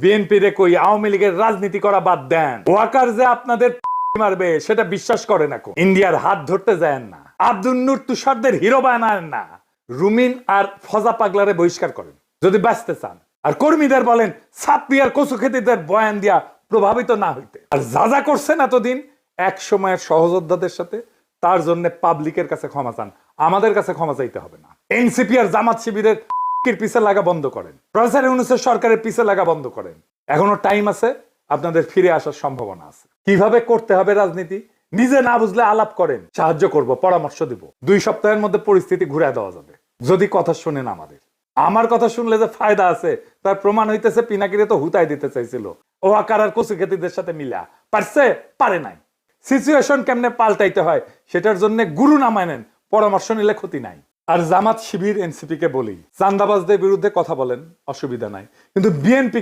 BNP রে কই আওয়ামী লীগের রাজনীতি করা বাদ দেন। ওয়াকার যে আপনাদের মারবে সেটা বিশ্বাস করে না। ইন্ডিয়ার হাত ধরতে যায় না, আব্দুল নূর তুষারদের হিরো বানান না, রুমিন আর ফজা পাগলারে বহিষ্কার করেন যদি বাঁচতে চান। আর কর্মীদের বলেন ছাত্রী আর কচু খেতিদের বয়ান দিয়া প্রভাবিত না হইতে। আর যা যা করছেন এতদিন এক সময়ের সহযোদ্ধাদের সাথে, তার জন্য পাবলিকের কাছে ক্ষমা চান, আমাদের কাছে ক্ষমা চাইতে হবে না। এনসিপি আর জামাত শিবিরের পিছে লাগা বন্ধ করেন, প্রফেসর ইউনূসের সরকারের পিছে লাগা বন্ধ করেন। এখনো টাইম আছে, আপনাদের ফিরে আসার সম্ভাবনা আছে। কিভাবে করতে হবে রাজনীতি নিজে না বুঝলে আলাপ করেন, সাহায্য করব, পরামর্শ দিব। 2 সপ্তাহের মধ্যে পরিস্থিতি ঘুরে দেওয়া যাবে যদি কথা শুনেন আমাদের। আমার কথা শুনলে যে ফায়দা আছে তার প্রমাণ হইতেছে পিনাকিরে তো হুতাই দিতে চাইছিল, ও আকার আর কচু খেতিদের সাথে মিলা পারছে, পারে নাই। সিচুয়েশন কেমনে পাল্টাইতে হয় সেটার জন্য গুরু না মানেন, পরামর্শ নিলে ক্ষতি নাই। আর জামাত শিবির এনসিপি কে বলি, চান্দাবাজদের বিরুদ্ধে কথা বলেন, অসুবিধা নাই, কিন্তু বিএনপি কে